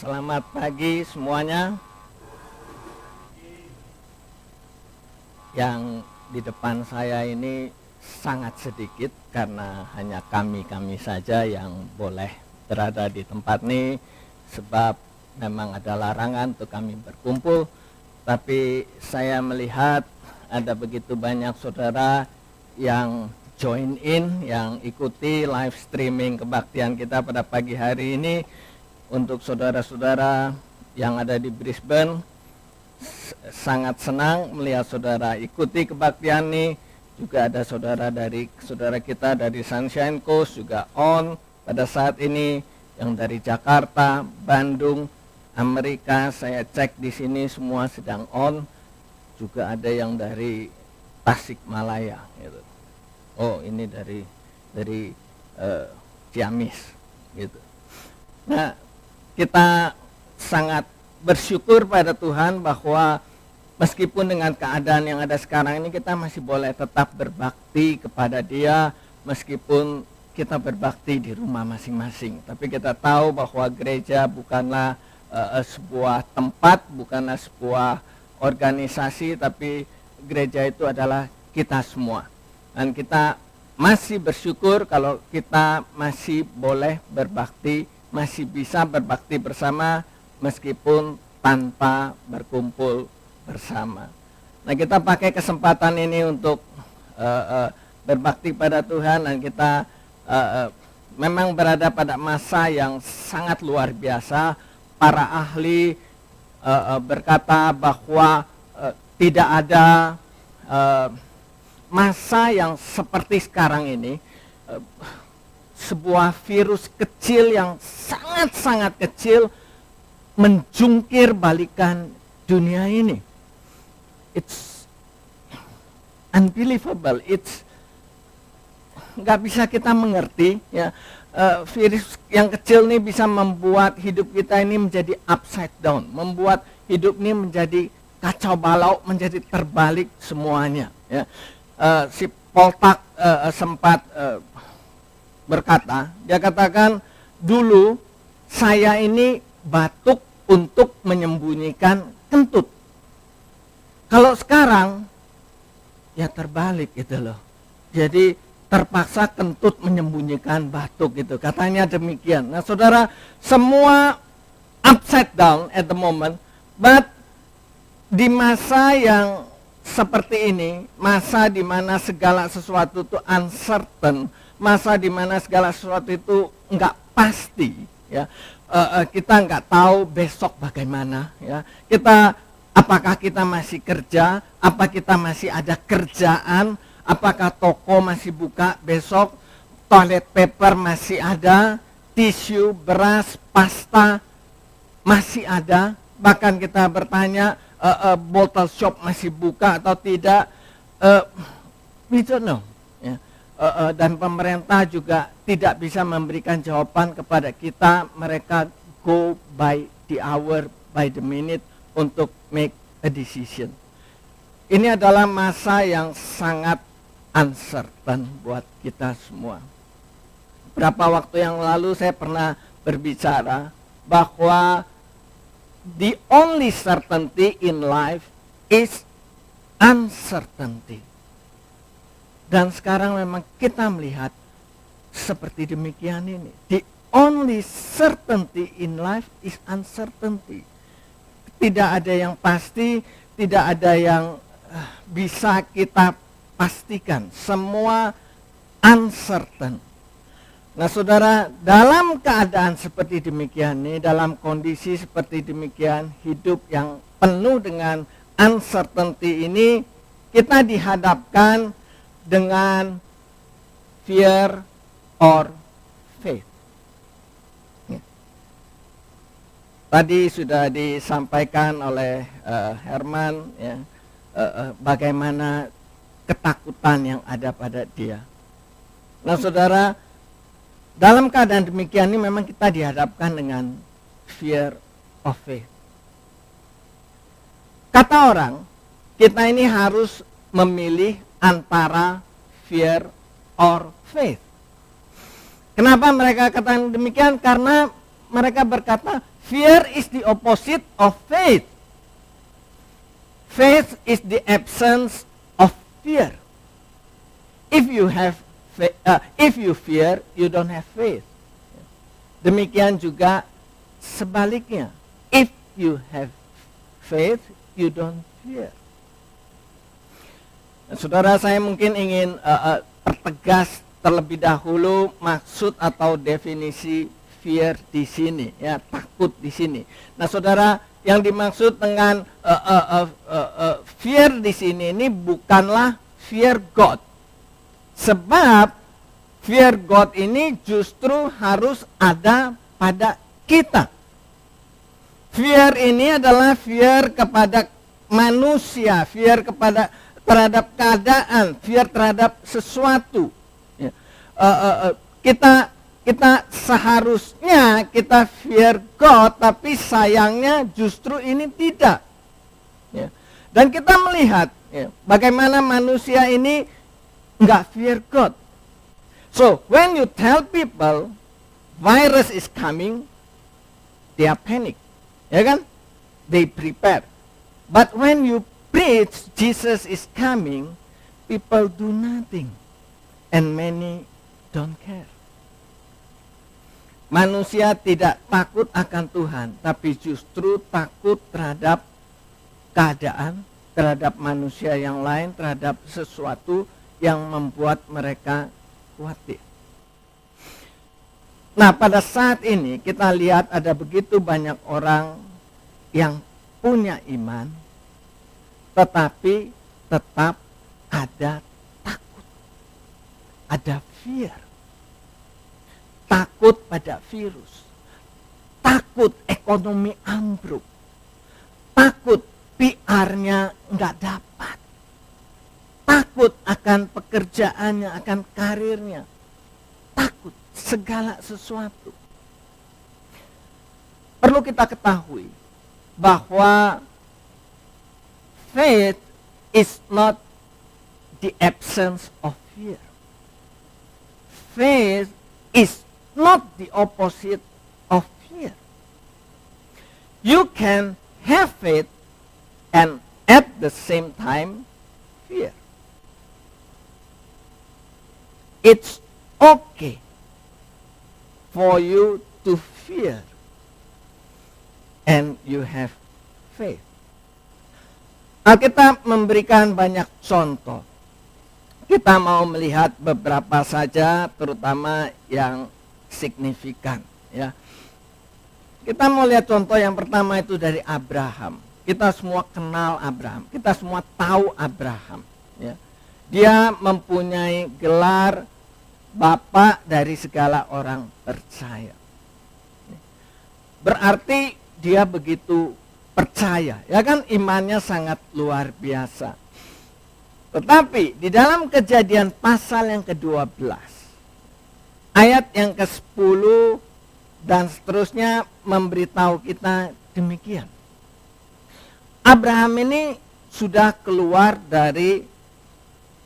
Selamat pagi semuanya. Yang di depan saya ini sangat sedikit karena hanya kami saja yang boleh berada di tempat ini, sebab memang ada larangan untuk kami berkumpul. Tapi saya melihat ada begitu banyak saudara yang join in, yang ikuti live streaming kebaktian kita pada pagi hari ini. Untuk saudara-saudara yang ada di Brisbane, sangat senang melihat saudara ikuti kebaktian ini. Juga ada saudara kita dari Sunshine Coast juga on pada saat ini, yang dari Jakarta, Bandung, Amerika. Saya cek di sini semua sedang on. Juga ada yang dari Tasikmalaya gitu. Oh, ini dari Ciamis gitu. Nah, kita sangat bersyukur pada Tuhan bahwa meskipun dengan keadaan yang ada sekarang ini, kita masih boleh tetap berbakti kepada Dia, meskipun kita berbakti di rumah masing-masing. Tapi kita tahu bahwa gereja bukanlah sebuah tempat, bukanlah sebuah organisasi, tapi gereja itu adalah kita semua. Dan kita masih bersyukur kalau kita masih boleh berbakti, masih bisa berbakti bersama meskipun tanpa berkumpul bersama. Nah, kita pakai kesempatan ini untuk berbakti pada Tuhan, dan kita memang berada pada masa yang sangat luar biasa. Para ahli berkata bahwa tidak ada masa yang seperti sekarang ini. Sebuah virus kecil yang sangat-sangat kecil menjungkir balikan dunia ini. It's unbelievable. It's nggak bisa kita mengerti ya. Virus yang kecil ini bisa membuat hidup kita ini menjadi upside down, membuat hidup ini menjadi kacau balau, menjadi terbalik semuanya. Ya. Si Poltak sempat berkata, dia katakan, dulu saya ini batuk untuk menyembunyikan kentut. Kalau sekarang ya terbalik gitu loh. Jadi terpaksa kentut menyembunyikan batuk gitu. Katanya demikian. Nah, saudara, semua upside down at the moment, but di masa yang seperti ini, masa di mana segala sesuatu itu uncertain, masa di mana segala sesuatu itu enggak pasti, ya. Kita enggak tahu besok bagaimana, ya. Apakah kita masih kerja, apa kita masih ada kerjaan, apakah toko masih buka besok, toilet paper masih ada, tisu, beras, pasta masih ada. Bahkan kita bertanya, bottle shop masih buka atau tidak, we don't know. Ya. Dan pemerintah juga tidak bisa memberikan jawaban kepada kita. Mereka go by the hour, by the minute untuk make a decision. Ini adalah masa yang sangat uncertain buat kita semua. Berapa waktu yang lalu saya pernah berbicara bahwa the only certainty in life is uncertainty. Dan sekarang memang kita melihat seperti demikian ini. The only certainty in life is uncertainty. Tidak ada yang pasti, tidak ada yang bisa kita pastikan. Semua uncertain. Nah, saudara, dalam keadaan seperti demikian ini, dalam kondisi seperti demikian, hidup yang penuh dengan uncertainty ini, kita dihadapkan dengan fear or faith. Ya. Tadi sudah disampaikan oleh Herman, ya, bagaimana ketakutan yang ada pada dia. Nah, saudara, dalam keadaan demikian ini memang kita dihadapkan dengan fear of faith. Kata orang, kita ini harus memilih antara fear or faith. Kenapa mereka katakan demikian? Karena mereka berkata, fear is the opposite of faith. Faith is the absence of fear. If you fear, you don't have faith. Demikian juga sebaliknya. If you have faith, you don't fear. Nah, saudara, saya mungkin ingin pertegas terlebih dahulu maksud atau definisi fear di sini, ya, takut di sini. Nah, saudara, yang dimaksud dengan fear di sini ini bukanlah fear God. Sebab fear God ini justru harus ada pada kita. Fear ini adalah fear kepada manusia, fear terhadap keadaan, fear terhadap sesuatu. Ya. Kita seharusnya kita fear God, tapi sayangnya justru ini tidak. Ya. Dan kita melihat ya, bagaimana manusia ini nggak fear God. So when you tell people virus is coming, they are panic, ya kan? They prepare. But when you preach Jesus is coming, people do nothing, and many don't care. Manusia tidak takut akan Tuhan, tapi justru takut terhadap keadaan, terhadap manusia yang lain, terhadap sesuatu yang membuat mereka khawatir. Nah, pada saat ini kita lihat ada begitu banyak orang yang punya iman, tetapi tetap ada takut, ada fear. Takut pada virus, takut ekonomi ambruk, takut PR-nya nggak dapat, takut akan pekerjaannya, akan karirnya, takut segala sesuatu. Perlu kita ketahui bahwa faith is not the absence of fear. Faith is not the opposite of fear. You can have faith and at the same time fear. It's okay for you to fear and you have faith. Alkitab memberikan banyak contoh. Kita mau melihat beberapa saja, terutama yang signifikan, ya. Kita mau lihat contoh yang pertama itu dari Abraham. Kita semua kenal Abraham, kita semua tahu Abraham, ya. Dia mempunyai gelar bapak dari segala orang percaya. Berarti dia begitu percaya, ya kan, imannya sangat luar biasa. Tetapi di dalam Kejadian pasal yang ke-12 ayat yang ke-10 dan seterusnya memberitahu kita demikian. Abraham ini sudah keluar dari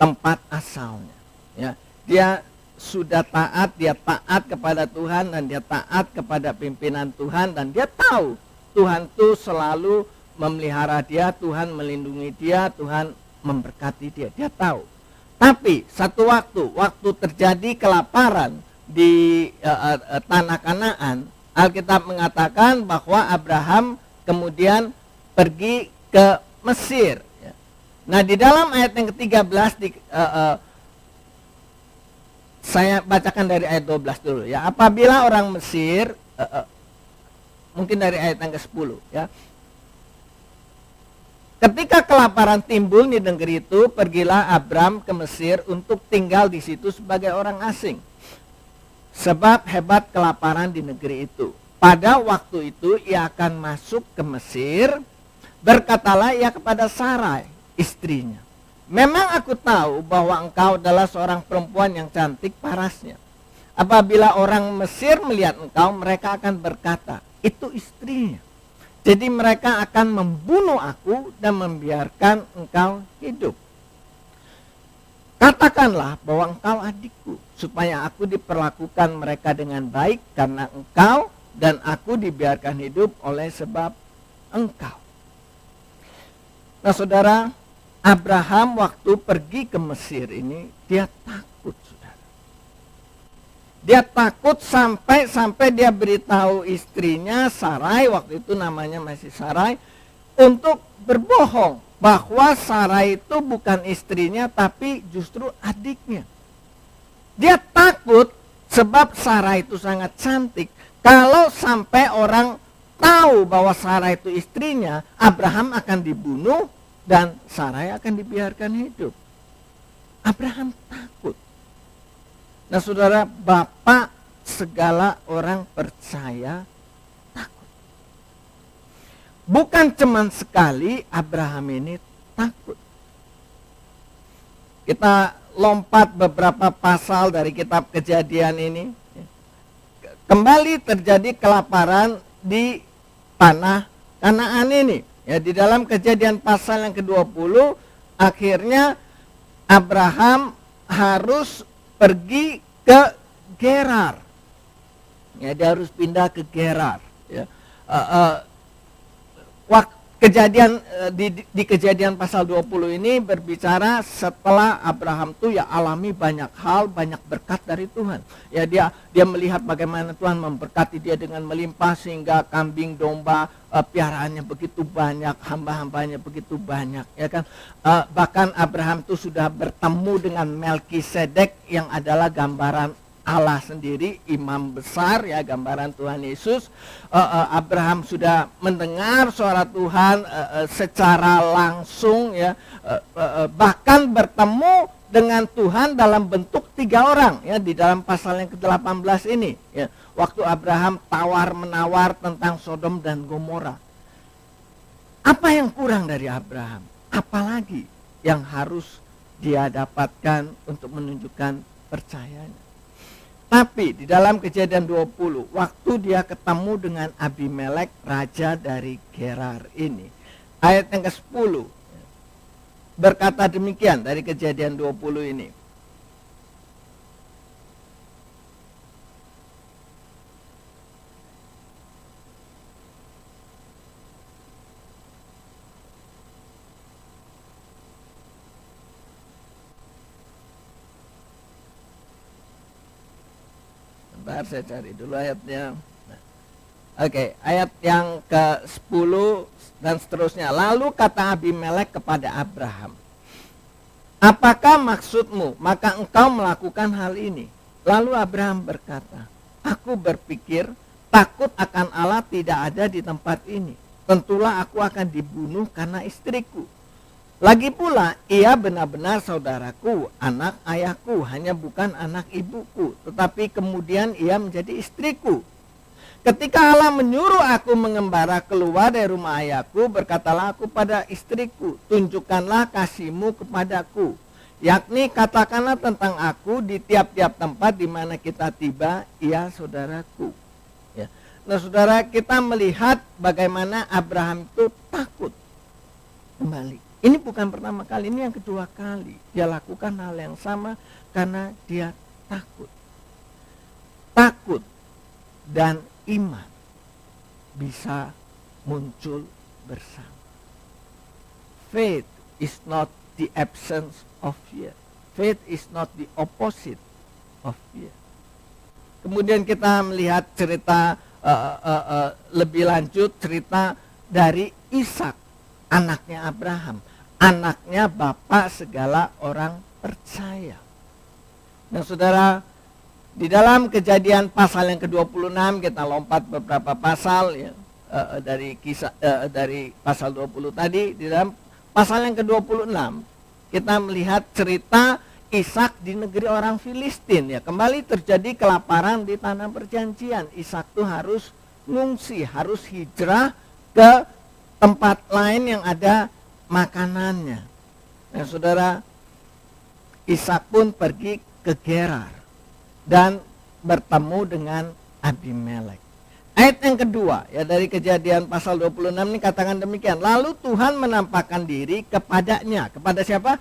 tempat asalnya, ya. Dia sudah taat, dia taat kepada Tuhan dan dia taat kepada pimpinan Tuhan, dan dia tahu Tuhan itu selalu memelihara dia, Tuhan melindungi dia, Tuhan memberkati dia. Dia tahu. Tapi satu waktu terjadi kelaparan di tanah Kanaan, Alkitab mengatakan bahwa Abraham kemudian pergi ke Mesir. Nah, di dalam ayat yang ke-13 saya bacakan dari ayat 12 dulu, ya. Apabila orang Mesir, mungkin dari ayat yang ke-10, ya. Ketika kelaparan timbul di negeri itu, pergilah Abram ke Mesir untuk tinggal di situ sebagai orang asing. Sebab hebat kelaparan di negeri itu. Pada waktu itu ia akan masuk ke Mesir. Berkatalah ia kepada Sarai, istrinya, memang aku tahu bahwa engkau adalah seorang perempuan yang cantik parasnya. Apabila orang Mesir melihat engkau, mereka akan berkata, itu istrinya. Jadi mereka akan membunuh aku dan membiarkan engkau hidup. Katakanlah bahwa engkau adikku, supaya aku diperlakukan mereka dengan baik, karena engkau dan aku dibiarkan hidup oleh sebab engkau. Nah saudara, Abraham waktu pergi ke Mesir ini, dia takut saudara. Dia takut sampai dia beritahu istrinya Sarai, waktu itu namanya masih Sarai, untuk berbohong bahwa Sarai itu bukan istrinya tapi justru adiknya. Dia takut sebab Sarai itu sangat cantik. Kalau sampai orang tahu bahwa Sarai itu istrinya, Abraham akan dibunuh dan Sarai akan dibiarkan hidup. Abraham takut. Nah saudara, bapak segala orang percaya takut. Bukan cuman sekali Abraham ini takut. Kita lompat beberapa pasal dari kitab Kejadian ini. Kembali terjadi kelaparan di tanah Kanaan ini. Ya, di dalam Kejadian pasal yang ke-20, akhirnya Abraham harus pergi ke Gerar. Ya, dia harus pindah ke Gerar. Ya. Kejadian di Kejadian pasal 20 ini berbicara setelah Abraham tuh ya alami banyak hal, banyak berkat dari Tuhan. Ya dia melihat bagaimana Tuhan memberkati dia dengan melimpah sehingga kambing domba piaraannya begitu banyak, hamba-hambanya begitu banyak, ya kan. Bahkan Abraham tuh sudah bertemu dengan Melkisedek yang adalah gambaran Allah sendiri, imam besar, ya gambaran Tuhan Yesus. Abraham sudah mendengar suara Tuhan secara langsung, ya, bahkan bertemu dengan Tuhan dalam bentuk 3 orang, ya, di dalam pasal yang ke-18 ini, ya, waktu Abraham tawar-menawar tentang Sodom dan Gomora. Apa yang kurang dari Abraham? Apalagi yang harus dia dapatkan untuk menunjukkan percayanya? Tapi di dalam Kejadian 20, waktu dia ketemu dengan Abimelek, raja dari Gerar ini, ayat yang ke-10 berkata demikian dari Kejadian 20 ini. Bentar, saya cari dulu ayatnya. Oke, ayat yang ke-10 dan seterusnya. Lalu kata Abimelek kepada Abraham, apakah maksudmu? Maka engkau melakukan hal ini. Lalu Abraham berkata, aku berpikir takut akan Allah tidak ada di tempat ini. Tentulah aku akan dibunuh karena istriku. Lagi pula ia benar-benar saudaraku, anak ayahku, hanya bukan anak ibuku. Tetapi kemudian ia menjadi istriku. Ketika Allah menyuruh aku mengembara keluar dari rumah ayahku, berkatalah aku pada istriku, tunjukkanlah kasihmu kepadaku. Yakni katakanlah tentang aku di tiap-tiap tempat di mana kita tiba, ia saudaraku. Ya. Nah saudara, kita melihat bagaimana Abraham itu takut kembali. Ini bukan pertama kali, ini yang kedua kali. Dia lakukan hal yang sama karena dia takut. Takut dan iman bisa muncul bersama. Faith is not the absence of fear. Faith is not the opposite of fear. Kemudian kita melihat cerita lebih lanjut, cerita dari Ishak, anaknya Abraham, anaknya bapak segala orang percaya. Nah saudara, di dalam Kejadian pasal yang ke-26, kita lompat beberapa pasal, ya, dari kisah dari pasal 20 tadi. Di dalam pasal yang ke-26 kita melihat cerita Ishak di negeri orang Filistin, ya. Kembali terjadi kelaparan di tanah perjanjian. Ishak tuh harus ngungsi, harus hijrah ke tempat lain yang ada makanannya. Nah saudara, Ishak pun pergi ke Gerar dan bertemu dengan Abimelek. Ayat yang kedua, ya, dari Kejadian pasal 26 ini katakan demikian. Lalu Tuhan menampakkan diri kepadanya. Kepada siapa?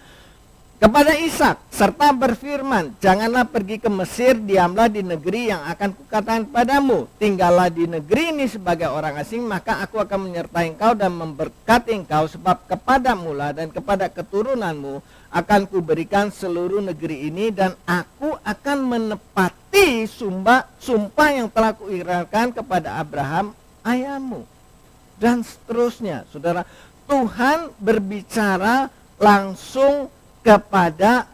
kepada Ishak serta berfirman, janganlah pergi ke Mesir, diamlah di negeri yang akan kukatakan padamu. Tinggallah di negeri ini sebagai orang asing, maka aku akan menyertai engkau dan memberkati engkau, sebab kepadamu lah dan kepada keturunanmu akan kuberikan seluruh negeri ini, dan aku akan menepati sumpah yang telah kuikrarkan kepada Abraham ayahmu. Dan seterusnya, saudara. Tuhan berbicara langsung kepada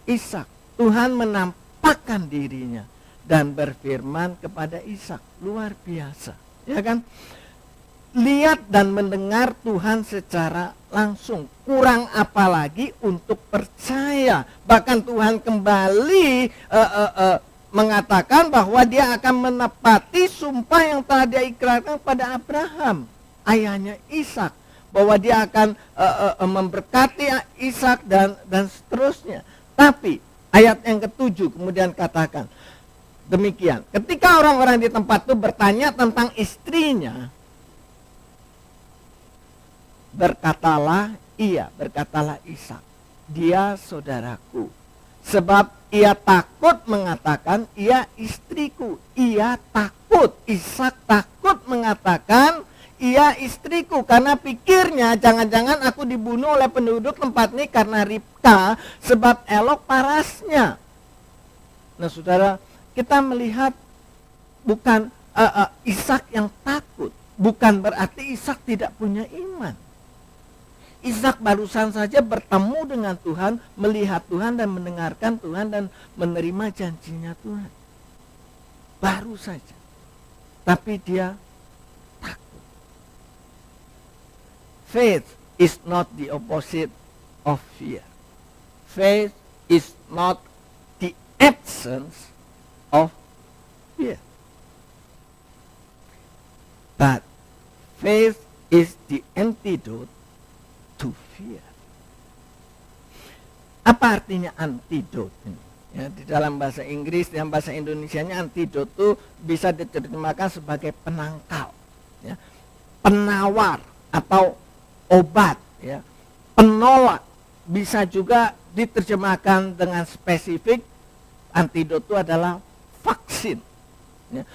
Ishak. Tuhan menampakkan dirinya dan berfirman kepada Ishak. Luar biasa, ya kan? Lihat dan mendengar Tuhan secara langsung. Kurang apa lagi untuk percaya. Bahkan Tuhan kembali mengatakan bahwa dia akan menepati sumpah yang telah dia ikrarkan pada Abraham, ayahnya Ishak, bahwa dia akan memberkati Ishak dan seterusnya. Tapi ayat yang ke-7 kemudian katakan demikian. Ketika orang-orang di tempat itu bertanya tentang istrinya, berkatalah Ishak, dia saudaraku. Sebab ia takut mengatakan, ia istriku. Ia takut, Ishak takut mengatakan, ia istriku, karena pikirnya jangan-jangan aku dibunuh oleh penduduk tempat ini karena Ribka, sebab elok parasnya. Nah saudara, kita melihat bukan Ishak yang takut, bukan berarti Ishak tidak punya iman. Ishak barusan saja bertemu dengan Tuhan, melihat Tuhan dan mendengarkan Tuhan dan menerima janjinya Tuhan. Baru saja. Tapi dia takut. Faith is not the opposite of fear. Faith is not the absence of fear. But faith is the antidote to fear. Apa artinya antidote ini? Ya, di dalam bahasa Inggris dan bahasa Indonesianya antidote itu bisa diterjemahkan sebagai penangkal, ya, penawar atau obat, ya, penolak. Bisa juga diterjemahkan dengan spesifik, antidote itu adalah vaksin. Ya.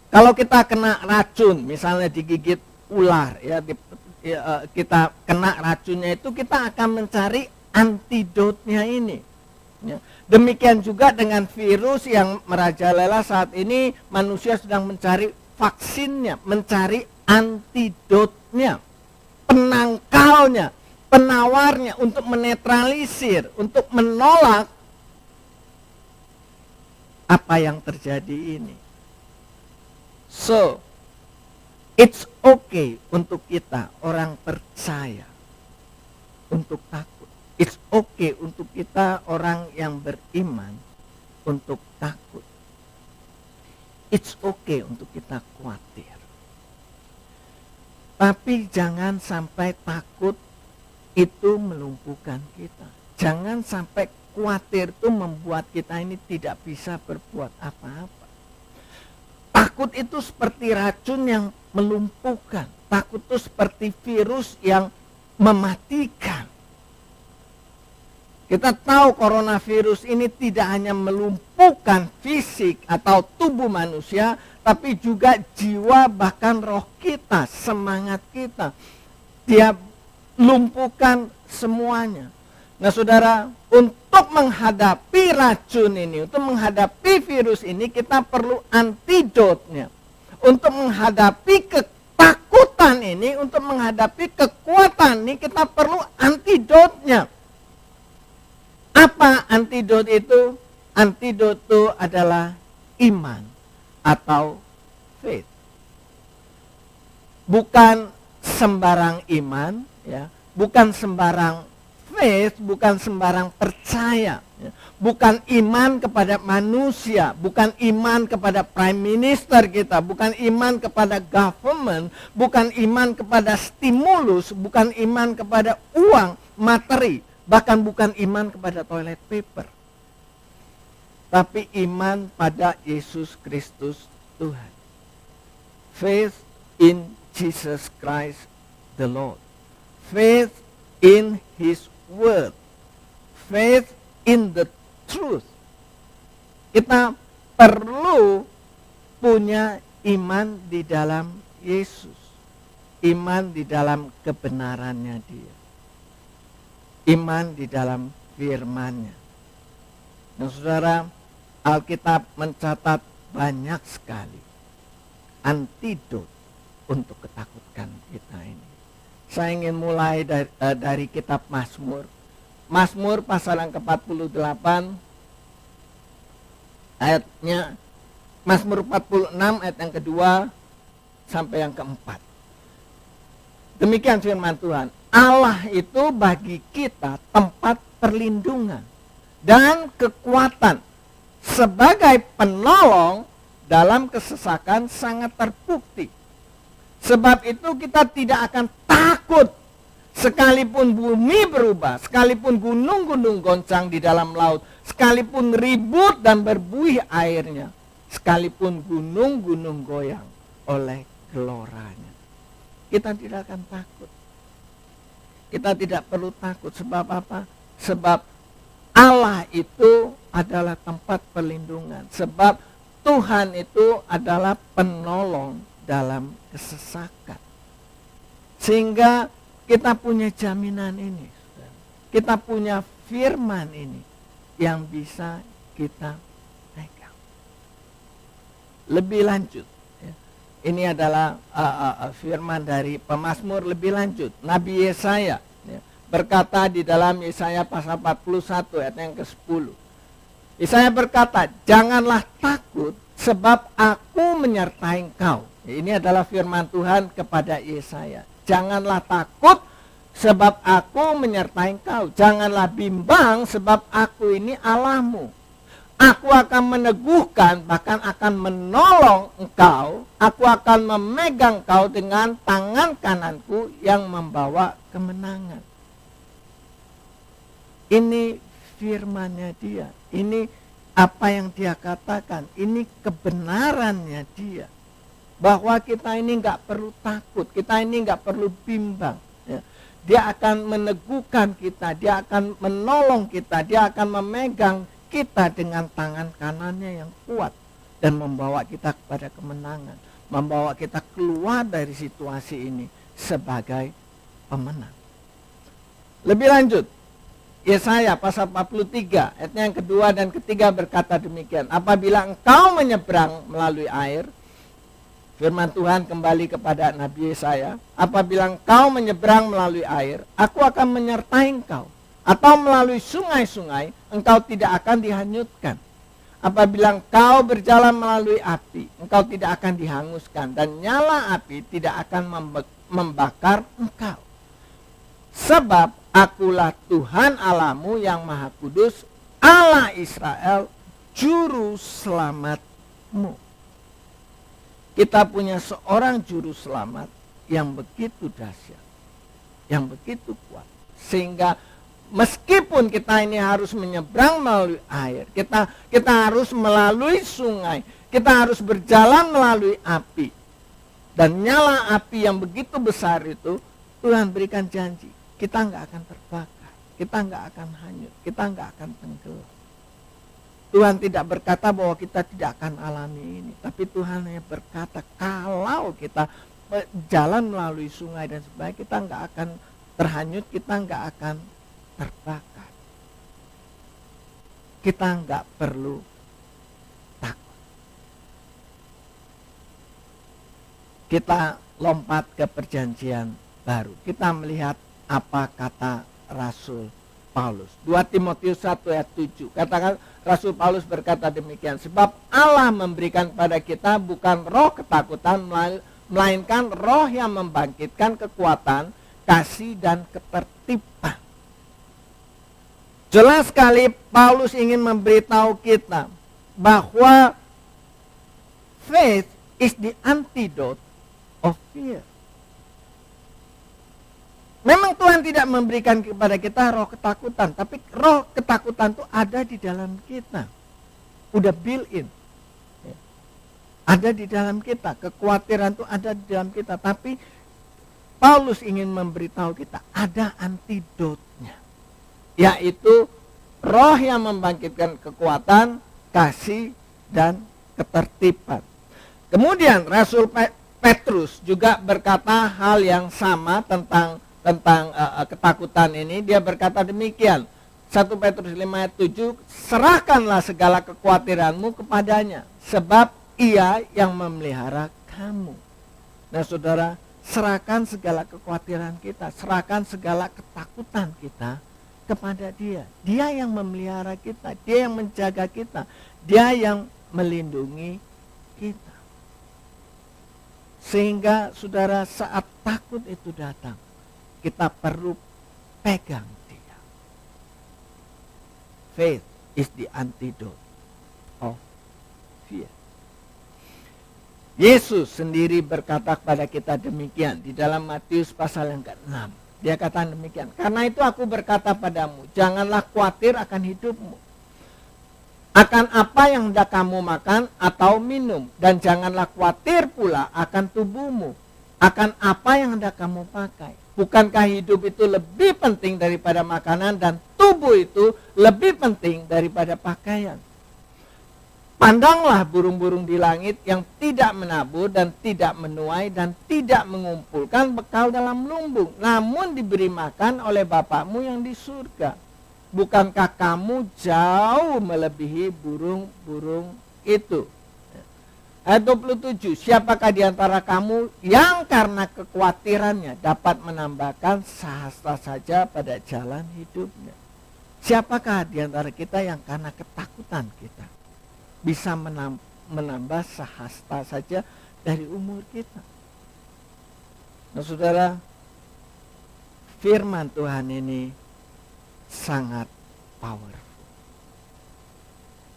Kalau kita kena racun, misalnya digigit ular, ya, kita kena racunnya itu, kita akan mencari antidotnya ini. Ya. Demikian juga dengan virus yang merajalela saat ini, manusia sedang mencari vaksinnya, mencari antidotnya, penangkalnya, penawarnya untuk menetralisir, untuk menolak apa yang terjadi ini. So, it's okay untuk kita orang percaya untuk takut. It's okay untuk kita orang yang beriman untuk takut. It's okay untuk kita khawatir. Tapi jangan sampai takut itu melumpuhkan kita. Jangan sampai khawatir itu membuat kita ini tidak bisa berbuat apa-apa. Takut itu seperti racun yang melumpuhkan. Takut itu seperti virus yang mematikan. Kita tahu coronavirus ini tidak hanya melumpuhkan fisik atau tubuh manusia, tapi juga jiwa bahkan roh kita, semangat kita. Dia lumpuhkan semuanya. Nah saudara, untuk menghadapi racun ini, untuk menghadapi virus ini, kita perlu antidotnya. Untuk menghadapi ketakutan ini, untuk menghadapi kekuatan ini, kita perlu antidotnya. Apa antidot itu? Antidot itu adalah iman atau faith. Bukan sembarang iman, ya, bukan sembarang faith, bukan sembarang percaya, ya. Bukan iman kepada manusia, bukan iman kepada prime minister kita, bukan iman kepada government, bukan iman kepada stimulus, bukan iman kepada uang, materi, bahkan bukan iman kepada toilet paper, tapi iman pada Yesus Kristus Tuhan. Faith in Jesus Christ the Lord. Faith in His Word. faith in the truth. Kita perlu punya iman di dalam Yesus. Iman di dalam kebenarannya Dia. Iman di dalam firman-Nya. Nah, saudara, Alkitab mencatat banyak sekali antidot untuk ketakutan kita ini. Saya ingin mulai dari kitab Mazmur. Mazmur pasal yang ke-48 ayatnya, Mazmur 46 ayat yang kedua sampai yang keempat. Demikian firman Tuhan. Allah itu bagi kita tempat perlindungan dan kekuatan. Sebagai penolong dalam kesesakan sangat terbukti. Sebab itu kita tidak akan takut sekalipun bumi berubah, sekalipun gunung-gunung goncang di dalam laut, sekalipun ribut dan berbuih airnya, sekalipun gunung-gunung goyang oleh geloranya. Kita tidak akan takut. Kita tidak perlu takut. Sebab apa? Sebab Allah itu adalah tempat perlindungan. Sebab Tuhan itu adalah penolong dalam kesesakan. Sehingga kita punya jaminan ini. Kita punya firman ini yang bisa kita pegang. Lebih lanjut. Ini adalah firman dari pemazmur lebih lanjut. Nabi Yesaya berkata di dalam Yesaya pasal 41 ayat yang ke-10. Yesaya berkata, janganlah takut sebab aku menyertai engkau. Ini adalah firman Tuhan kepada Yesaya. Janganlah takut sebab aku menyertai engkau. Janganlah bimbang sebab aku ini Allahmu. Aku akan meneguhkan, bahkan akan menolong engkau. Aku akan memegang engkau dengan tangan kananku yang membawa kemenangan. Ini firman-Nya Dia. Ini apa yang Dia katakan. Ini kebenarannya Dia. Bahwa kita ini nggak perlu takut. Kita ini nggak perlu bimbang. Ya. Dia akan meneguhkan kita. Dia akan menolong kita. Dia akan memegang kita dengan tangan kanannya yang kuat. Dan membawa kita kepada kemenangan. Membawa kita keluar dari situasi ini sebagai pemenang. Lebih lanjut. Yesaya pasal 43 ayatnya yang kedua dan ketiga berkata demikian. Apabila engkau menyeberang melalui air, firman Tuhan kembali kepada Nabi Yesaya. Apabila engkau menyeberang melalui air, aku akan menyertai engkau. Atau melalui sungai-sungai, engkau tidak akan dihanyutkan. Apabila engkau berjalan melalui api, engkau tidak akan dihanguskan. Dan nyala api tidak akan membakar engkau. Sebab akulah Tuhan Allahmu yang Maha Kudus, Allah Israel, Juru Selamatmu. Kita punya seorang Juru Selamat yang begitu dahsyat, yang begitu kuat. Sehingga meskipun kita ini harus menyeberang melalui air, kita harus melalui sungai, kita harus berjalan melalui api. Dan nyala api yang begitu besar itu, Tuhan berikan janji. Kita nggak akan terbakar, kita nggak akan hanyut, kita nggak akan tenggelam. Tuhan tidak berkata bahwa kita tidak akan alami ini, tapi Tuhan hanya berkata kalau kita jalan melalui sungai dan sebagainya, kita nggak akan terhanyut, kita nggak akan terbakar. Kita nggak perlu takut. Kita lompat ke perjanjian baru. Kita melihat apa kata Rasul Paulus. 2 Timotius 1 ayat 7. Katakan Rasul Paulus berkata demikian. Sebab Allah memberikan pada kita bukan roh ketakutan, melainkan roh yang membangkitkan kekuatan, kasih dan ketertiban. Jelas sekali Paulus ingin memberitahu kita bahwa faith is the antidote of fear. Memang Tuhan tidak memberikan kepada kita roh ketakutan, tapi roh ketakutan itu ada di dalam kita. Udah built in. Ada di dalam kita, kekhawatiran itu ada di dalam kita, tapi Paulus ingin memberitahu kita ada antidotnya, yaitu Roh yang membangkitkan kekuatan, kasih, dan ketertiban. Kemudian Rasul Petrus juga berkata hal yang sama tentang ketakutan ini. Dia berkata demikian, 1 Petrus 5 ayat 7, serahkanlah segala kekhawatiranmu kepadanya, sebab ia yang memelihara kamu. Nah saudara, serahkan segala kekhawatiran kita, serahkan segala ketakutan kita kepada dia. Dia yang memelihara kita, dia yang menjaga kita, dia yang melindungi kita. Sehingga saudara, saat takut itu datang, kita perlu pegang dia. Faith is the antidote of fear. Yesus sendiri berkata kepada kita demikian di dalam Matius pasal yang ke-6. Dia katakan demikian, karena itu aku berkata padamu, janganlah khawatir akan hidupmu, akan apa yang hendak kamu makan atau minum, dan janganlah khawatir pula akan tubuhmu, akan apa yang hendak kamu pakai. Bukankah hidup itu lebih penting daripada makanan, dan tubuh itu lebih penting daripada pakaian? Pandanglah burung-burung di langit yang tidak menabur dan tidak menuai dan tidak mengumpulkan bekal dalam lumbung, namun diberi makan oleh Bapakmu yang di surga. Bukankah kamu jauh melebihi burung-burung itu? Ayat 27, siapakah di antara kamu yang karena kekhawatirannya dapat menambahkan sehasta saja pada jalan hidupnya? Siapakah di antara kita yang karena ketakutan kita bisa menambah sehasta saja dari umur kita? Nah saudara, firman Tuhan ini sangat powerful.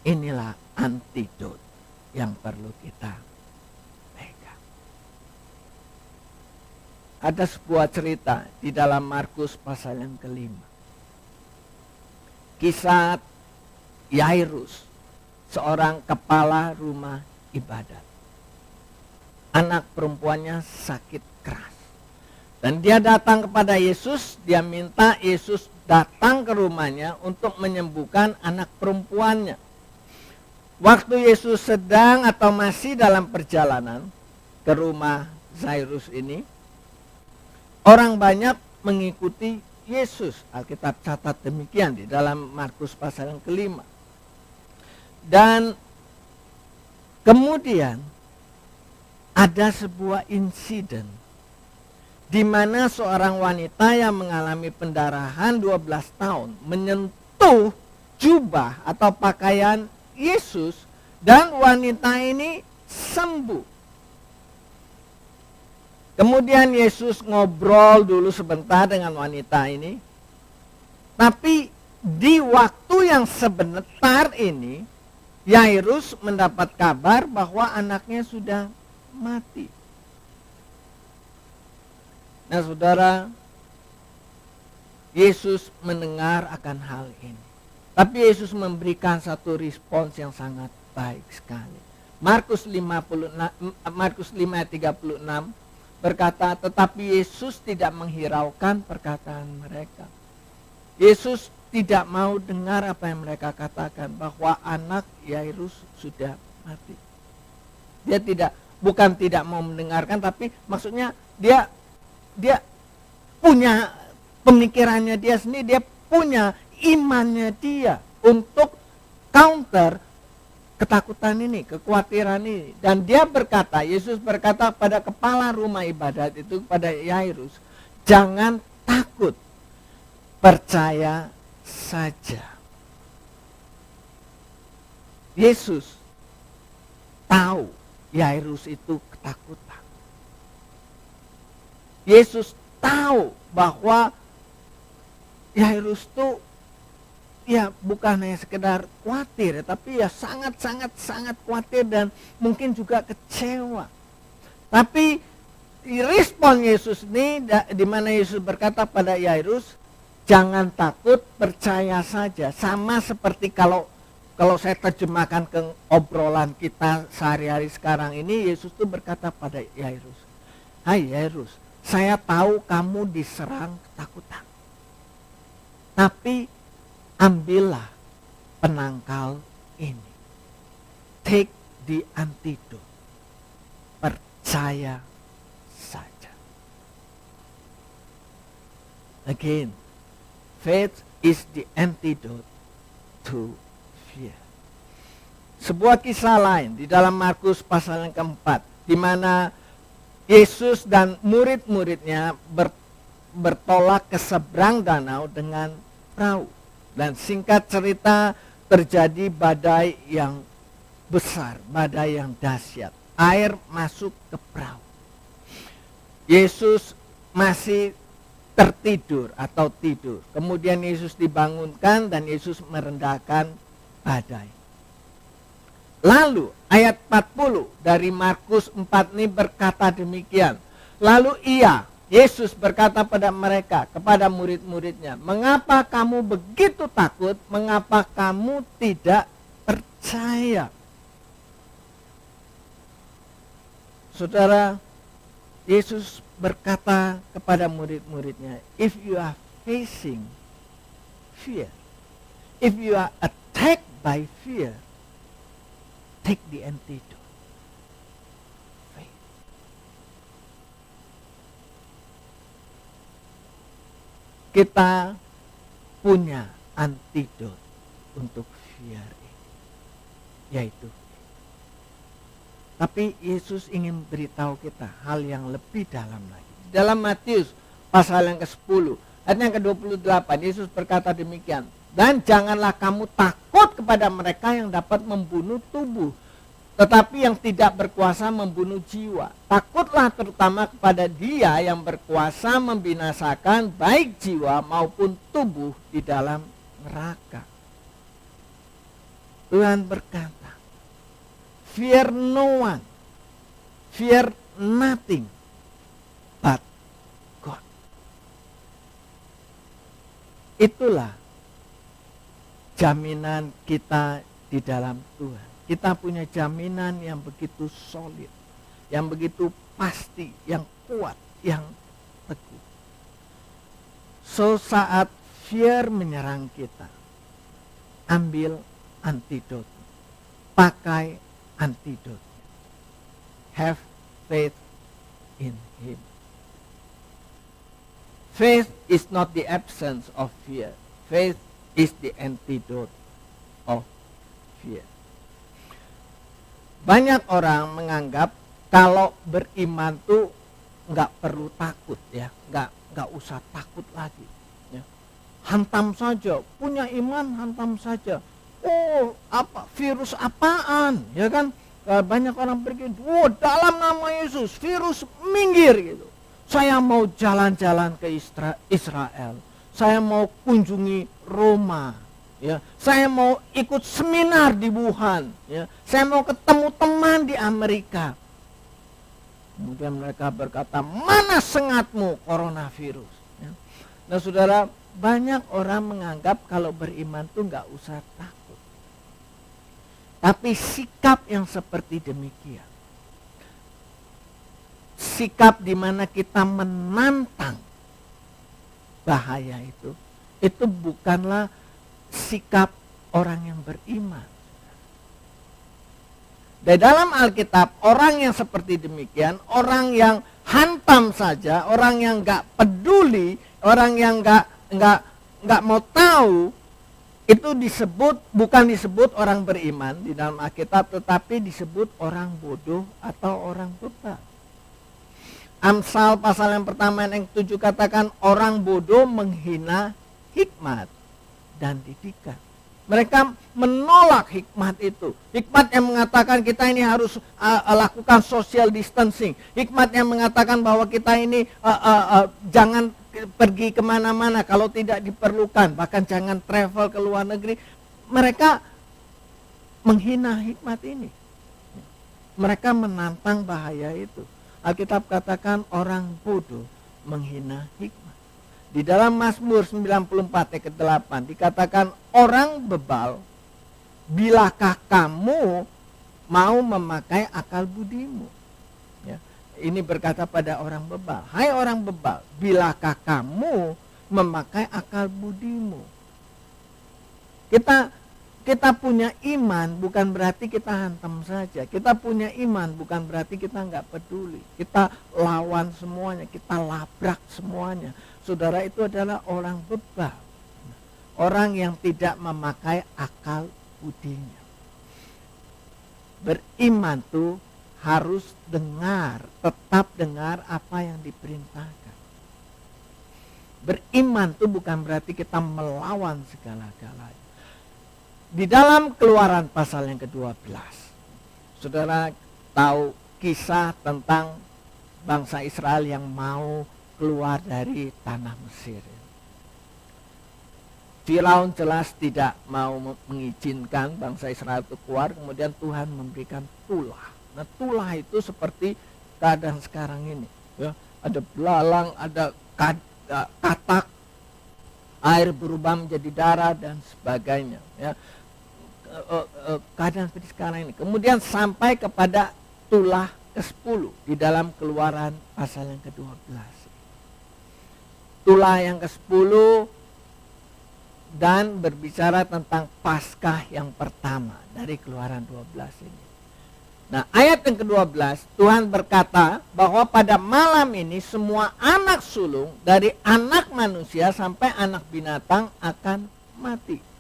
Inilah antidot yang perlu kita pegang. Ada sebuah cerita di dalam Markus pasal yang ke-5. Kisah Yairus, seorang kepala rumah ibadat. Anak perempuannya sakit keras. Dan dia datang kepada Yesus, dia minta Yesus datang ke rumahnya untuk menyembuhkan anak perempuannya. Waktu Yesus sedang atau masih dalam perjalanan ke rumah Yairus ini, orang banyak mengikuti Yesus. Alkitab catat demikian di dalam Markus pasal yang ke-5. Dan kemudian ada sebuah insiden di mana seorang wanita yang mengalami pendarahan 12 tahun menyentuh jubah atau pakaian Yesus, dan wanita ini sembuh. Kemudian Yesus ngobrol dulu sebentar dengan wanita ini. Tapi di waktu yang sebentar ini, Yairus mendapat kabar bahwa anaknya sudah mati. Nah saudara, Yesus mendengar akan hal ini. Tapi Yesus memberikan satu respons yang sangat baik sekali. Markus 5 ayat 36 berkata, tetapi Yesus tidak menghiraukan perkataan mereka. Yesus tidak mau dengar apa yang mereka katakan, bahwa anak Yairus sudah mati. Dia bukan tidak mau mendengarkan, tapi maksudnya dia punya pemikirannya dia sendiri, dia punya imannya dia untuk counter ketakutan ini, kekhawatiran ini. Dan dia berkata, Yesus berkata pada kepala rumah ibadat itu, pada Yairus, jangan takut, percaya saja. Yesus tahu Yairus itu ketakutan. Yesus tahu bahwa Yairus itu ya bukan hanya sekedar khawatir, tapi ya sangat khawatir dan mungkin juga kecewa. Tapi respon Yesus ini di mana Yesus berkata pada Yairus, jangan takut, percaya saja. Sama seperti kalau saya terjemahkan ke obrolan kita sehari-hari sekarang ini, Yesus tuh berkata pada Yairus, hai Yairus, saya tahu kamu diserang ketakutan, tapi ambillah penangkal ini. Take the antidote. Percaya saja. Again, faith is the antidote to fear. Sebuah kisah lain di dalam Markus pasal yang keempat, di mana Yesus dan murid-muridnya bertolak ke seberang danau dengan perahu. Dan singkat cerita, terjadi badai yang besar, badai yang dahsyat. Air masuk ke perahu. Yesus masih tertidur atau tidur. Kemudian Yesus dibangunkan dan Yesus merendahkan badai. Lalu ayat 40 dari Markus 4 ini berkata demikian. Lalu Yesus berkata pada mereka, kepada murid-muridnya, mengapa kamu begitu takut? Mengapa kamu tidak percaya? Saudara, Yesus berkata kepada murid-muridnya, if you are facing fear, if you are attacked by fear, take the antidote. Faith. Kita punya antidot untuk fear ini, yaitu. Tapi Yesus ingin beritahu kita hal yang lebih dalam lagi. Dalam Matius pasal yang ke-10, ayat yang ke-28, Yesus berkata demikian. Dan janganlah kamu takut kepada mereka yang dapat membunuh tubuh, tetapi yang tidak berkuasa membunuh jiwa. Takutlah terutama kepada Dia yang berkuasa membinasakan baik jiwa maupun tubuh di dalam neraka. Tuhan berkata, fear no one, fear nothing but God. Itulah jaminan kita di dalam Tuhan. Kita punya jaminan yang begitu solid, yang begitu pasti, yang kuat, yang teguh. So saat fear menyerang kita, ambil antidot, pakai antidot. Have faith in Him. Faith is not the absence of fear. Faith is the antidote of fear. Banyak orang menganggap kalau beriman tuh nggak perlu takut ya, nggak usah takut lagi. Ya. Hantam saja, punya iman hantam saja. Oh, apa virus apaan, ya kan? Banyak orang berpikir, oh dalam nama Yesus virus minggir gitu. Saya mau jalan-jalan ke Israel, saya mau kunjungi Roma, ya. Saya mau ikut seminar di Wuhan, ya. Saya mau ketemu teman di Amerika. Kemudian mereka berkata, mana sengatmu coronavirus? Ya. Nah saudara, banyak orang menganggap kalau beriman tuh nggak usah takut. Tapi sikap yang seperti demikian, sikap di mana kita menantang bahaya itu bukanlah sikap orang yang beriman. Di dalam Alkitab, orang yang seperti demikian, orang yang hantam saja, orang yang nggak peduli, orang yang nggak mau tahu, itu bukan disebut orang beriman di dalam Alkitab, tetapi disebut orang bodoh atau orang buta. Amsal pasal yang pertama yang 7 katakan, orang bodoh menghina hikmat dan didikan. Mereka menolak hikmat itu. Hikmat yang mengatakan kita ini harus lakukan social distancing. Hikmat yang mengatakan bahwa kita ini jangan pergi kemana-mana kalau tidak diperlukan. Bahkan jangan travel ke luar negeri. Mereka menghina hikmat ini. Mereka menantang bahaya itu. Alkitab katakan orang bodoh menghina hikmat. Di dalam Mazmur 94 ayat ke-8 dikatakan, orang bebal, bilakah kamu mau memakai akal budimu? Ya, ini berkata pada orang bebal, hai orang bebal, bilakah kamu memakai akal budimu? Kita Kita punya iman bukan berarti kita hantam saja. Kita punya iman bukan berarti kita nggak peduli. Kita lawan semuanya, kita labrak semuanya. Saudara, itu adalah orang bebal. Orang yang tidak memakai akal budinya. Beriman tuh harus dengar, tetap dengar apa yang diperintahkan. Beriman tuh bukan berarti kita melawan segala-galanya. Di dalam Keluaran pasal yang ke-12, saudara tahu kisah tentang bangsa Israel yang mau keluar dari tanah Mesir. Firaun jelas tidak mau mengizinkan bangsa Israel itu keluar, kemudian Tuhan memberikan tulah. Nah, tulah itu seperti keadaan sekarang ini, ya. Ada belalang, ada katak, air berubah menjadi darah dan sebagainya, ya. Keadaan seperti sekarang ini. Kemudian sampai kepada tulah ke-10 di dalam Keluaran pasal yang ke-12. Tulah yang ke-10 dan berbicara tentang Paskah yang pertama dari Keluaran 12 ini. Nah, ayat yang ke-12, Tuhan berkata bahwa pada malam ini semua anak sulung dari anak manusia sampai anak binatang akan mati.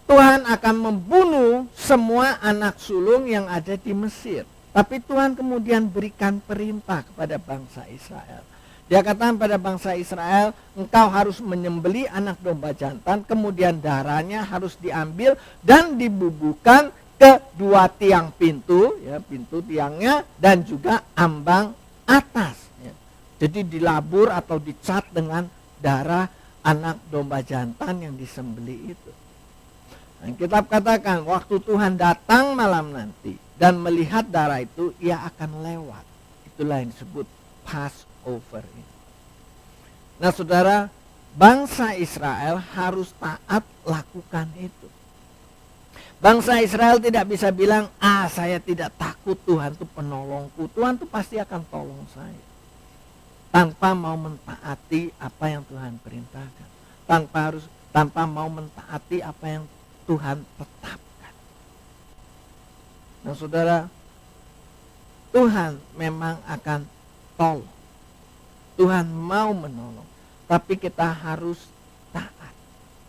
Tuhan akan membunuh semua anak sulung yang ada di Mesir. Tapi Tuhan kemudian berikan perintah kepada bangsa Israel. Dia katakan pada bangsa Israel, engkau harus menyembelih anak domba jantan, kemudian darahnya harus diambil dan dibubuhkan ke dua tiang pintu, ya, pintu tiangnya, dan juga ambang atas. Ya. Jadi dilabur atau dicat dengan darah anak domba jantan yang disembelih itu. Nah, Kitab katakan waktu Tuhan datang malam nanti dan melihat darah itu, ia akan lewat. Itulah yang disebut Passover ini. Nah, saudara, bangsa Israel harus taat lakukan itu. Bangsa Israel tidak bisa bilang, saya tidak takut, Tuhan itu penolongku. Tuhan itu pasti akan tolong saya. Tanpa mau mentaati apa yang Tuhan perintahkan. Tanpa mau mentaati apa yang Tuhan tetapkan. Nah, saudara, Tuhan memang akan tolong. Tuhan mau menolong. Tapi kita harus taat.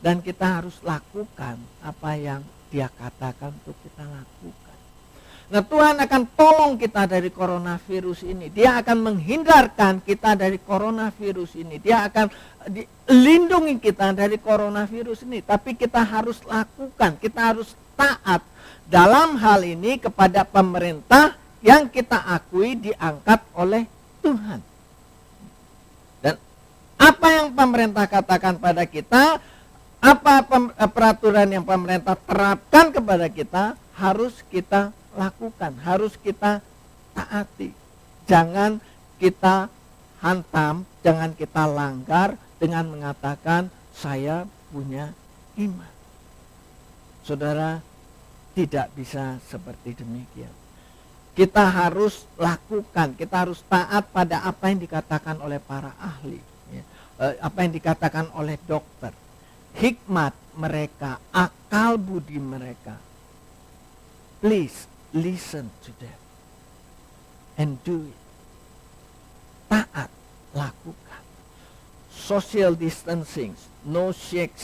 Dan kita harus lakukan apa yang Dia katakan untuk kita lakukan. Nah, Tuhan akan tolong kita dari coronavirus ini. Dia akan menghindarkan kita dari coronavirus ini. Dia akan lindungi kita dari coronavirus ini. Tapi kita harus lakukan, kita harus taat dalam hal ini kepada pemerintah yang kita akui diangkat oleh Tuhan. Dan apa yang pemerintah katakan pada kita, apa peraturan yang pemerintah terapkan kepada kita, harus kita lakukan, harus kita taati. Jangan kita hantam, jangan kita langgar dengan mengatakan saya punya iman. Saudara, tidak bisa seperti demikian. Kita harus lakukan, kita harus taat pada apa yang dikatakan oleh para ahli, ya. Apa yang dikatakan oleh dokter, hikmat mereka, akal budi mereka. Please listen to them and do it. Taat, lakukan. Social distancing, no shake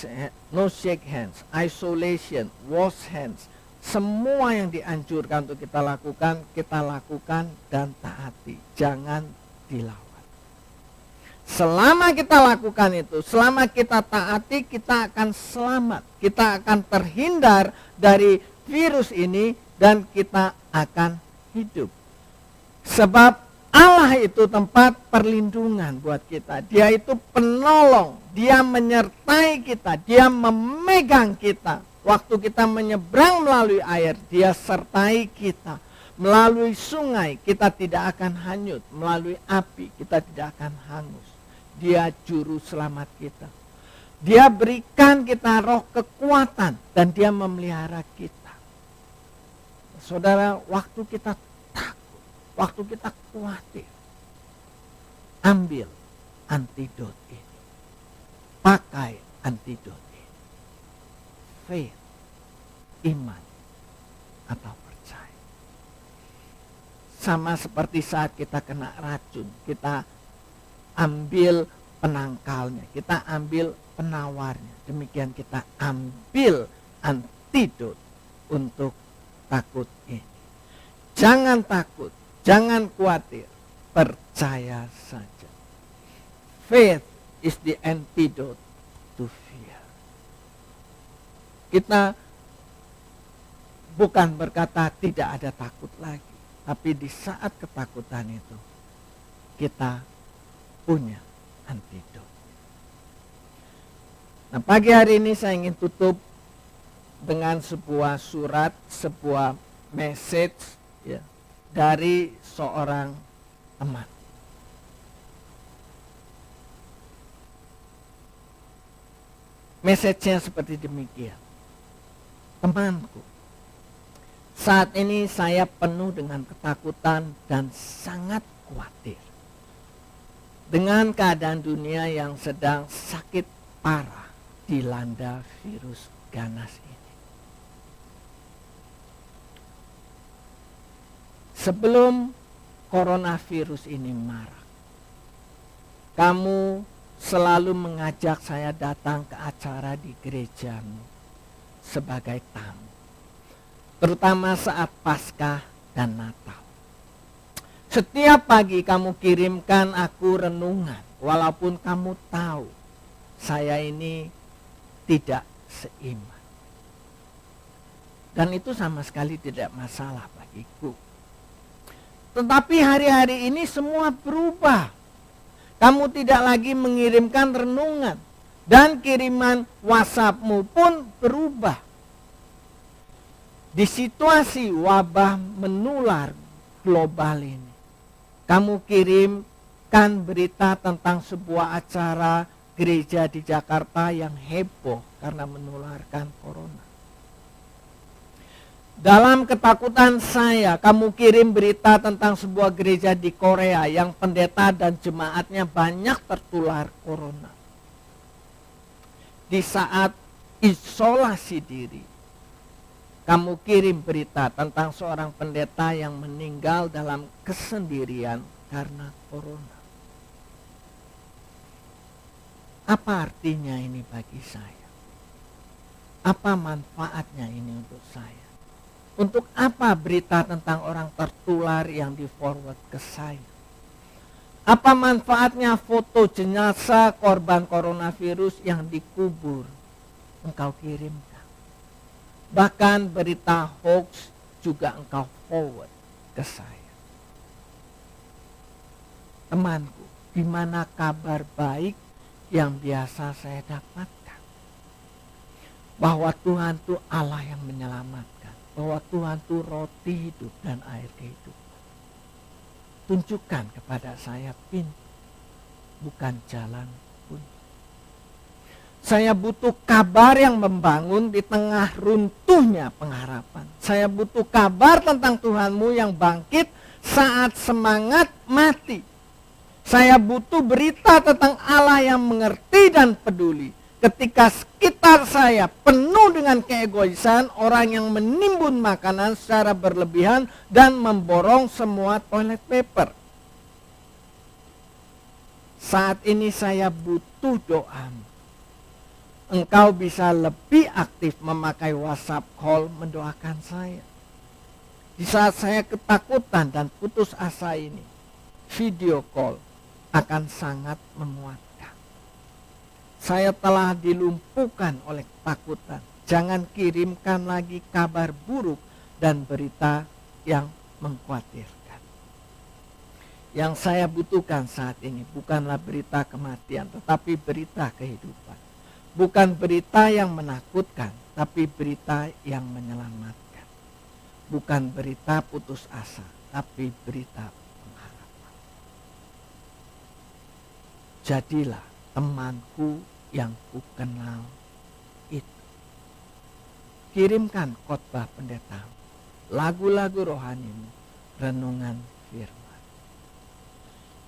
hands, isolation, wash hands. Semua yang dianjurkan untuk kita lakukan dan taati. Jangan dilawan. Selama kita lakukan itu, selama kita taati, kita akan selamat. Kita akan terhindar dari virus ini dan kita akan hidup. Sebab Allah itu tempat perlindungan buat kita. Dia itu penolong, Dia menyertai kita, Dia memegang kita. Waktu kita menyeberang melalui air, Dia sertai kita. Melalui sungai, kita tidak akan hanyut. Melalui api, kita tidak akan hangus. Dia juru selamat kita. Dia berikan kita roh kekuatan dan Dia memelihara kita. Saudara, waktu kita takut, waktu kita khawatir, ambil antidot ini. Pakai antidot ini. faith, iman atau percaya. Sama seperti saat kita kena racun, kita ambil penangkalnya, kita ambil penawarnya. Demikian kita ambil antidot untuk takut ini. Jangan takut, jangan khawatir, percaya saja. Faith is the antidote to fear. Kita bukan berkata tidak ada takut lagi, tapi di saat ketakutan itu kita punya antidot. Nah, pagi hari ini saya ingin tutup dengan sebuah surat, sebuah message ya, dari seorang teman. Message-nya seperti demikian. Temanku, saat ini saya penuh dengan ketakutan dan sangat khawatir dengan keadaan dunia yang sedang sakit parah dilanda virus ganas ini. Sebelum coronavirus ini marak, kamu selalu mengajak saya datang ke acara di gerejamu sebagai tamu, terutama saat Paskah dan Natal. Setiap pagi kamu kirimkan aku renungan, walaupun kamu tahu saya ini tidak seiman. Dan itu sama sekali tidak masalah bagiku. Tetapi hari-hari ini semua berubah. Kamu tidak lagi mengirimkan renungan. Dan kiriman WhatsAppmu pun berubah. Di situasi wabah menular global ini, kamu kirimkan berita tentang sebuah acara gereja di Jakarta yang heboh karena menularkan corona. Dalam ketakutan saya, kamu kirim berita tentang sebuah gereja di Korea yang pendeta dan jemaatnya banyak tertular corona. Di saat isolasi diri, kamu kirim berita tentang seorang pendeta yang meninggal dalam kesendirian karena corona. Apa artinya ini bagi saya? Apa manfaatnya ini untuk saya? Untuk apa berita tentang orang tertular yang di-forward ke saya? Apa manfaatnya foto jenazah korban coronavirus yang dikubur engkau kirimkan? Bahkan berita hoax juga engkau forward ke saya. Temanku, di mana kabar baik yang biasa saya dapatkan? Bahwa Tuhan itu Allah yang menyelamatkan. Bahwa Tuhan itu roti hidup dan air kehidupan. Tunjukkan kepada saya pintu, bukan jalan pun. Saya butuh kabar yang membangun di tengah runtuhnya pengharapan. Saya butuh kabar tentang Tuhanmu yang bangkit saat semangat mati. Saya butuh berita tentang Allah yang mengerti dan peduli. Ketika sekitar saya penuh dengan keegoisan, orang yang menimbun makanan secara berlebihan dan memborong semua toilet paper. Saat ini saya butuh doamu. Engkau bisa lebih aktif memakai WhatsApp call mendoakan saya. Di saat saya ketakutan dan putus asa ini, video call akan sangat memuatkan. Saya telah dilumpuhkan oleh ketakutan. Jangan kirimkan lagi kabar buruk dan berita yang mengkhawatirkan. Yang saya butuhkan saat ini bukanlah berita kematian, tetapi berita kehidupan. Bukan berita yang menakutkan, tapi berita yang menyelamatkan. Bukan berita putus asa, tapi berita pengharapan. Jadilah temanku yang kukenal itu. Kirimkan khotbah pendeta, lagu-lagu rohanimu, renungan firman.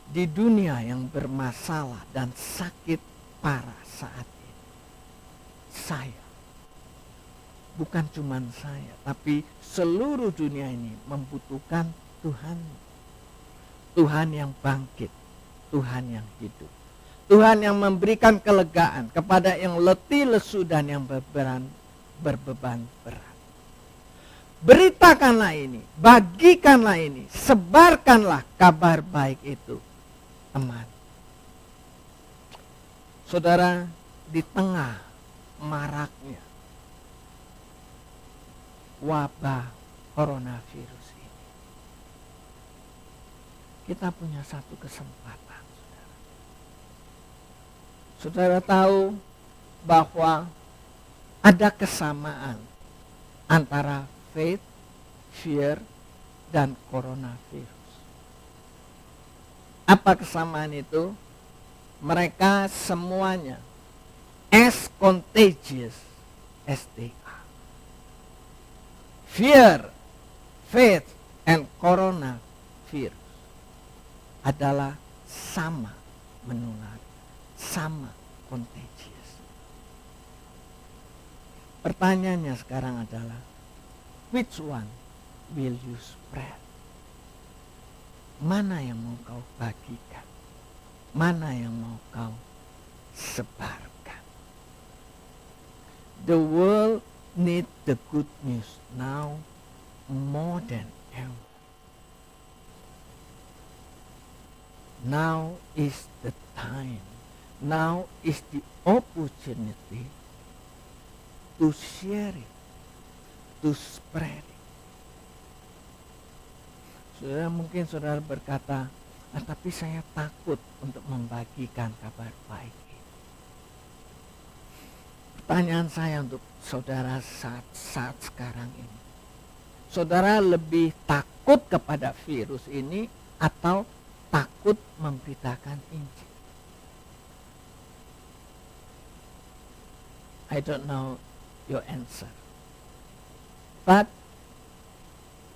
Di dunia yang bermasalah dan sakit parah saat ini, saya bukan cuma saya, tapi seluruh dunia ini membutuhkan Tuhan. Tuhan yang bangkit, Tuhan yang hidup. Tuhan yang memberikan kelegaan kepada yang letih, lesu, dan yang berbeban berat. Beritakanlah ini, bagikanlah ini, sebarkanlah kabar baik itu, teman. Saudara, di tengah maraknya wabah coronavirus ini, kita punya satu kesempatan, saudara. Saudara tahu bahwa ada kesamaan antara faith, fear, dan coronavirus. Apa kesamaan itu? Mereka semuanya as contagious as they are. Fear, faith, and coronavirus adalah sama menular, sama contagious. Pertanyaannya sekarang adalah, which one will you spread? Mana yang mau kau bagikan? Mana yang mau kau sebarkan? The world needs the good news now more than ever. Now is the time. Now is the opportunity to share it, to spread it. Saudara, mungkin saudara berkata, tapi saya takut untuk membagikan kabar baik ini. Pertanyaan saya untuk saudara saat sekarang ini, saudara lebih takut kepada virus ini atau takut memberitakan Injil? I don't know your answer. But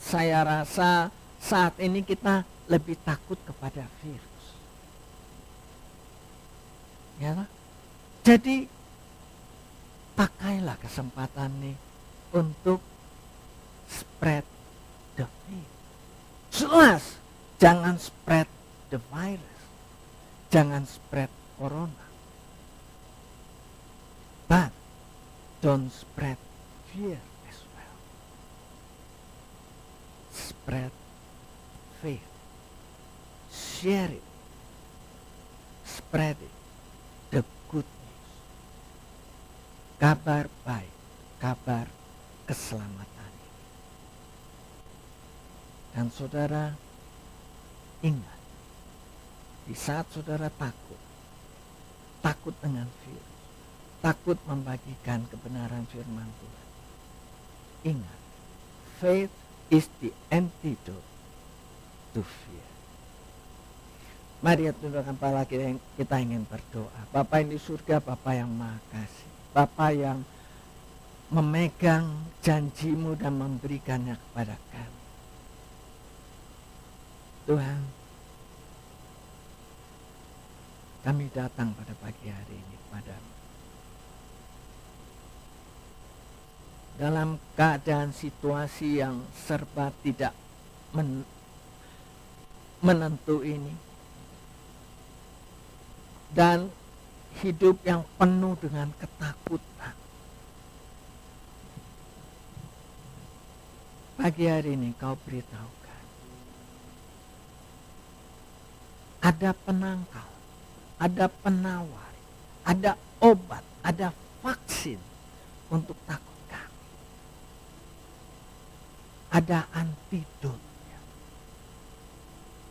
saya rasa saat ini kita lebih takut kepada virus. Ya, jadi pakailah kesempatan ini untuk spread the faith. Jelas, jangan spread the virus. Jangan spread corona. But don't spread fear as well. Spread faith. Share it. Spread it. The good news. Kabar baik. Kabar keselamatan ini. Dan saudara ingat, di saat saudara takut dengan virus, takut membagikan kebenaran firman Tuhan, ingat, faith is the antidote to fear. Mari tundukkan kepala kita ingin berdoa. Bapa yang di surga, Bapa yang Maha Kasih, Bapa yang memegang janjimu dan memberikannya kepada kami. Tuhan, kami datang pada pagi hari ini padamu. Dalam keadaan situasi yang serba tidak menentu ini, dan hidup yang penuh dengan ketakutan, pagi hari ini kau beritahukan ada penangkal, ada penawar, ada obat, ada vaksin untuk takut kami. Ada antidotnya,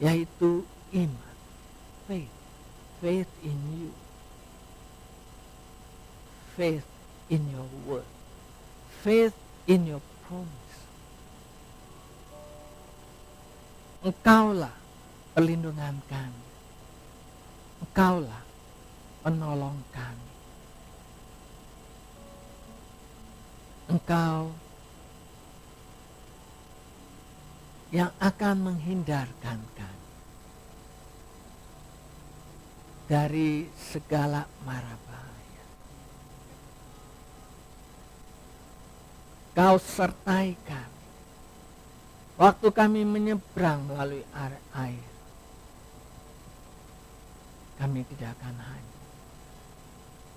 yaitu iman, faith in you, faith in your word, faith in your promise. Engkaulah perlindungan kami, Engkaulah penolong kami, Engkau yang akan menghindarkan kami dari segala mara bahaya. Kau sertai kami. Waktu kami menyeberang melalui air, kami tidak akan hanyut.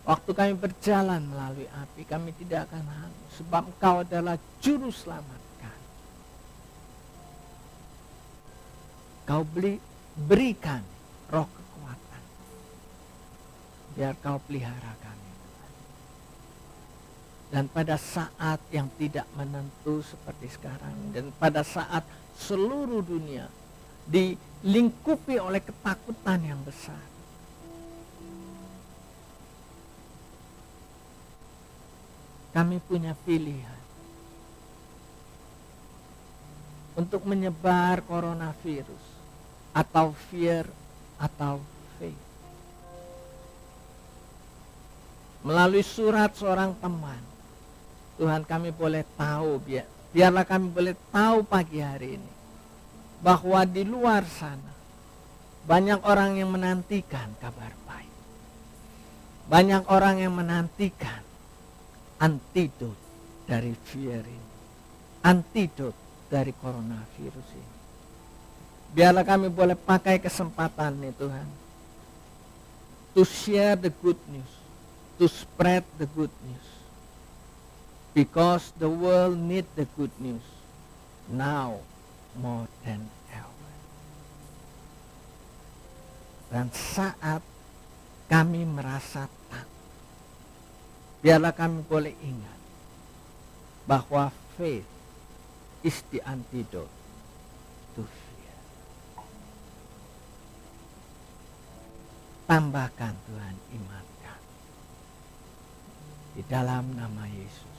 Waktu kami berjalan melalui api, kami tidak akan hanyut. Sebab Engkau adalah juru selamat kami. Kau berikan roh kekuatan. Biar Kau pelihara kami. Dan pada saat yang tidak menentu seperti sekarang, dan pada saat seluruh dunia dilingkupi oleh ketakutan yang besar, kami punya pilihan untuk menyebar coronavirus atau fear atau faith. Melalui surat seorang teman, Tuhan, kami boleh tahu, biarlah kami boleh tahu pagi hari ini bahwa di luar sana banyak orang yang menantikan kabar baik. Banyak orang yang menantikan antidot dari fear ini, antidot dari coronavirus ini. Biarlah kami boleh pakai kesempatan ini, Tuhan, to share the good news, to spread the good news. Because the world need the good news now more than ever. Dan saat kami merasa takut, biarlah kami boleh ingat bahwa faith is the antidote to fear. Tambahkan Tuhan iman kami. Di dalam nama Yesus.